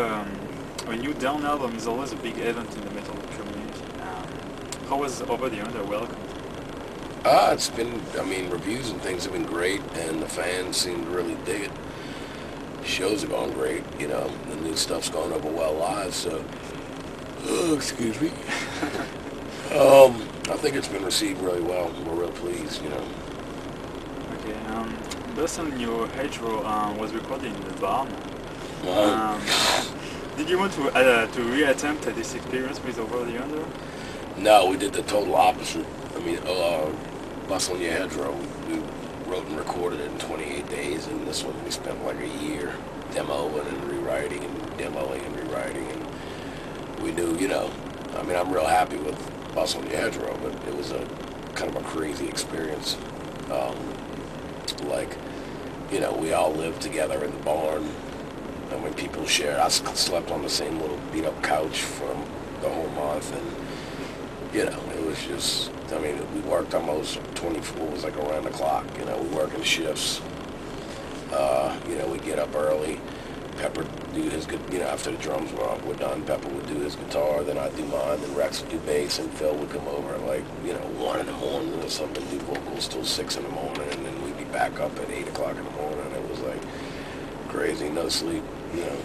a new down album is always a big event in the metal community. How was Over the Under welcomed? It's been, I mean, reviews and things have been great, and the fans seem to really dig it. Shows are going great, you know, the new stuff's going over well live, so, excuse me. I think it's been received really well. We're real pleased, you know. Okay, based on your Hedgerow was recorded in the barn. Did you want to reattempt this experience with Over the Under? No, we did the total opposite. I mean, Bustle in Your Hedgerow, we wrote and recorded it in 28 days, and this one we spent like a year demoing and rewriting and demoing and rewriting, and we knew, you know, I mean, I'm real happy with Bustle in Your Hedgerow, but it was a kind of a crazy experience. Like, you know, we all lived together in the barn, and when people shared, I slept on the same little beat-up couch for the whole month, and, you know, it was just, I mean, we worked almost 24, it was like around the clock, you know, we work in shifts. You know, we'd get up early, Pepper do his, you know, after the drums were done, Pepper would do his guitar, then I'd do mine, then Rex would do bass, and Phil would come over at like, you know, 1 in the morning or something, do vocals till 6 in the morning, and then we'd be back up at 8 o'clock in the morning. It was like crazy, no sleep, you know,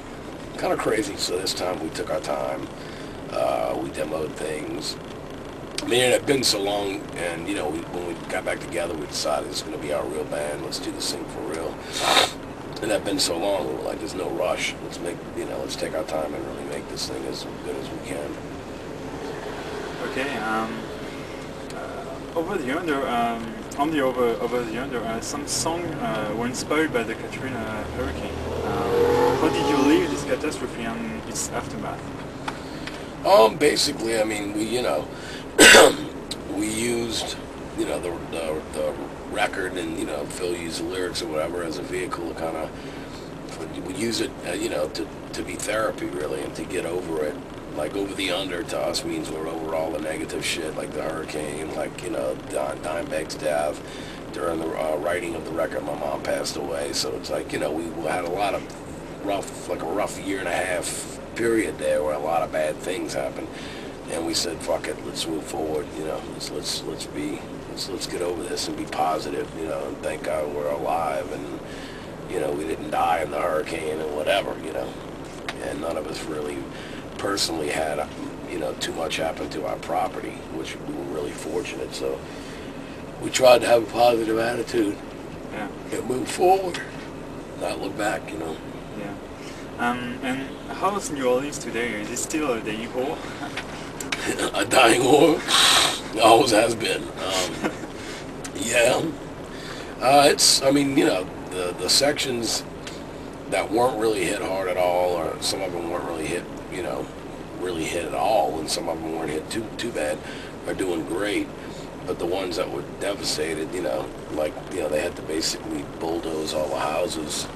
kind of crazy. So this time we took our time, we demoed things. I mean, it had been so long, and, you know, when we got back together, we decided it's going to be our real band. Let's do this thing for real. And that had been so long, we were like, there's no rush. Let's make, you know, let's take our time and really make this thing as good as we can. Okay, Over the Under, on the Over the Under, some songs were inspired by the Katrina hurricane. How did you leave this catastrophe and its aftermath? Basically, I mean, we, you know, we used, you know, the record, and, you know, Phil used the lyrics or whatever as a vehicle to kind of, we use it, you know, to be therapy, really, and to get over it. Like, Over the Under to us means we're over all the negative shit, like the hurricane, like, you know, Dimebag's death. During the writing of the record, my mom passed away, so it's like, you know, we had a lot of a rough year and a half period there where a lot of bad things happened. And we said, fuck it, let's move forward, you know, let's get over this and be positive, you know, and thank God we're alive, and, you know, we didn't die in the hurricane and whatever, you know, and none of us really personally had, you know, too much happen to our property, which we were really fortunate, so we tried to have a positive attitude, yeah, and move forward, not look back, you know. Yeah. And how's New Orleans today? Is it still a dying whore? A dying whore? Always has been. Yeah. It's, I mean, you know, the sections that weren't really hit hard at all, or some of them weren't really hit, you know, really hit at all, and some of them weren't hit too bad, are doing great. But the ones that were devastated, you know, like, you know, they had to basically bulldoze all the houses.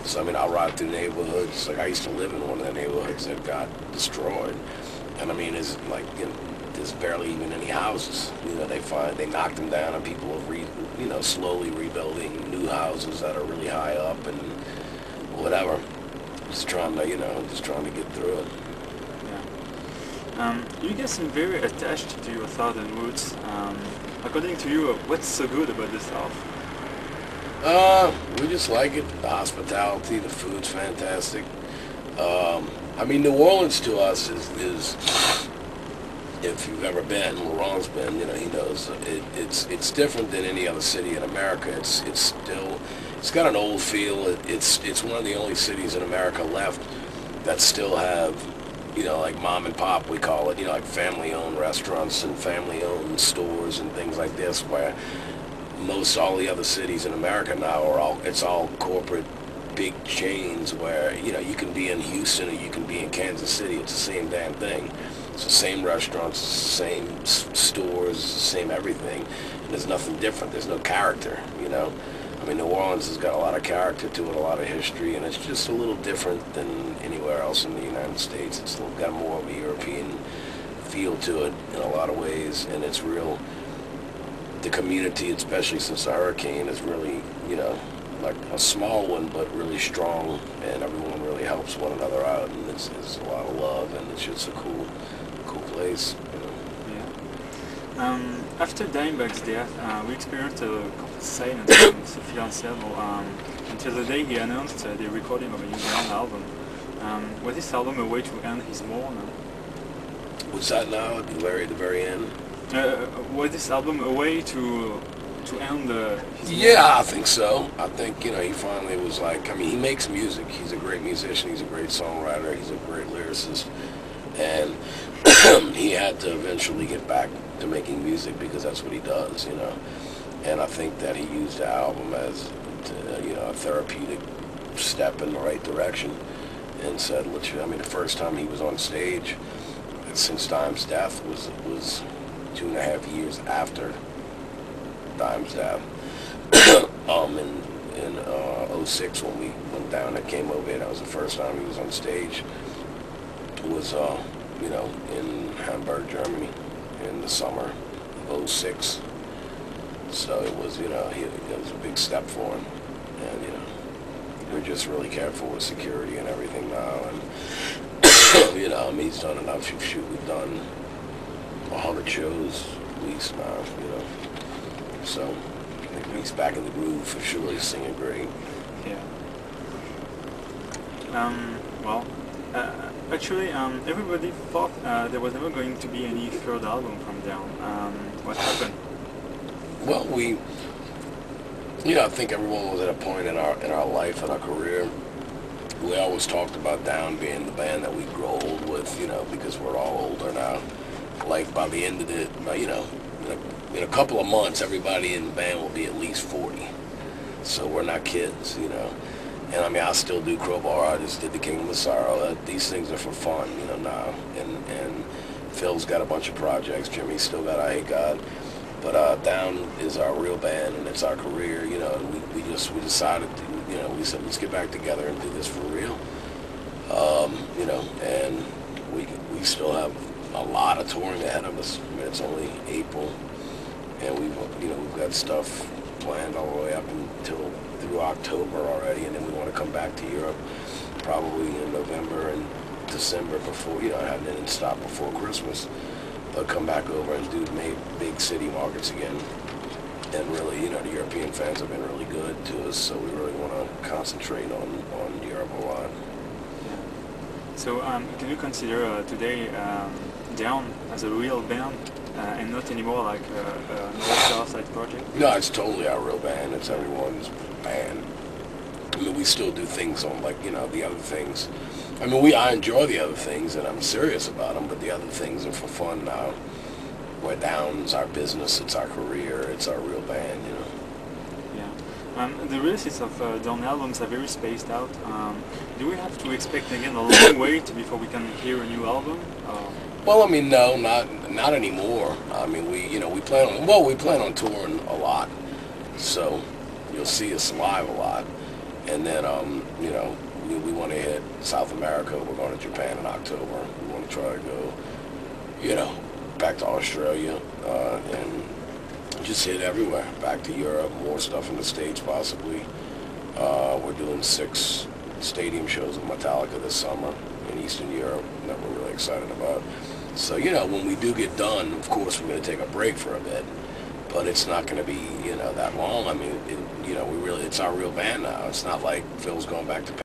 So, I mean, I ride through neighborhoods, like I used to live in one of the neighborhoods that got destroyed. And I mean, it's like, you know, there's barely even any houses. You know, they knocked them down, and people are, you know, slowly rebuilding new houses that are really high up and whatever. Just trying to, you know, get through it. Yeah. You guys seem very attached to your southern roots. According to you, what's so good about the South? We just like it. The hospitality, the food's fantastic. I mean, New Orleans to us is if you've ever been, Laurent's been, you know, he knows, it's different than any other city in America. It's got an old feel. It's one of the only cities in America left that still have, you know, like mom and pop, we call it, you know, like family-owned restaurants and family-owned stores and things like this, where all the other cities in America now it's all corporate big chains where, you know, you can be in Houston or you can be in Kansas City. It's the same damn thing. It's the same restaurants, same stores, same everything. And there's nothing different. There's no character, you know. I mean, New Orleans has got a lot of character to it, a lot of history, and it's just a little different than anywhere else in the United States. It's got more of a European feel to it in a lot of ways, and it's real. The community, especially since the hurricane, is really, you know, like a small one, but really strong, and everyone really helped helps one another out, and it's a lot of love, and it's just a cool place. You know. After Dimebag's death, we experienced a complete silence from Phil Anselmo until the day he announced the recording of a new Lyon album. Was this album a way to end his mourn? Was that now at the very end? Was this album a way to end his mourn? Yeah, I think so. I think, he finally was like, he makes music. He's a great musician. He's a great songwriter. He's a great lyricist. And he had to eventually get back to making music because that's what he does, And I think that he used the album as, a therapeutic step in the right direction, and said, the first time he was on stage since Dime's death was 2.5 years after Dime's death. In 06 when we went down and came over here, that was the first time he was on stage. It was, in Hamburg, Germany, in the summer of 06. So it was, it was a big step for him. And, we're just really careful with security and everything now. And, he's done enough. We've done 100 shows at least now, So I think he's back in the groove for sure. He's singing great. Yeah. Actually, everybody thought there was never going to be any third album from Down. What happened? Well, I think everyone was at a point in our life and our career. We always talked about Down being the band that we grow old with, because we're all older now. Like by the end of it, in a couple of months, everybody in the band will be at least 40. So we're not kids, And I still do Crowbar. I just did the Kingdom of Sorrow. These things are for fun, now. And Phil's got a bunch of projects. Jimmy's still got I Hate God. But Down is our real band, and it's our career, And we decided to, we said, let's get back together and do this for real. And we still have a lot of touring ahead of us. It's only April, and we've got stuff planned all the way up until through October already, and then we want to come back to Europe probably in November and December before, having it stop before Christmas. But come back over and do big city markets again. And really, the European fans have been really good to us, so we really want to concentrate on Europe a lot. Yeah. So can you consider today Down as a real band and not anymore like an all-star side project? No, it's totally our real band. It's everyone's band. We still do things on the other things. I enjoy the other things and I'm serious about them, but the other things are for fun now. Where Down's our business, it's our career, it's our real band, Yeah. The releases of Down albums are very spaced out. Do we have to expect again a long wait before we can hear a new album? Well, no, not anymore. We plan on touring a lot, so you'll see us live a lot, and then we want to hit South America. We're going to Japan in October. We want to try to go, back to Australia and just hit everywhere. Back to Europe, more stuff in the States possibly. We're doing 6 stadium shows with Metallica this summer in Eastern Europe that we're really excited about. So, when we do get done, of course, we're going to take a break for a bit. But it's not going to be, that long. It's our real band now. It's not like Phil's going back to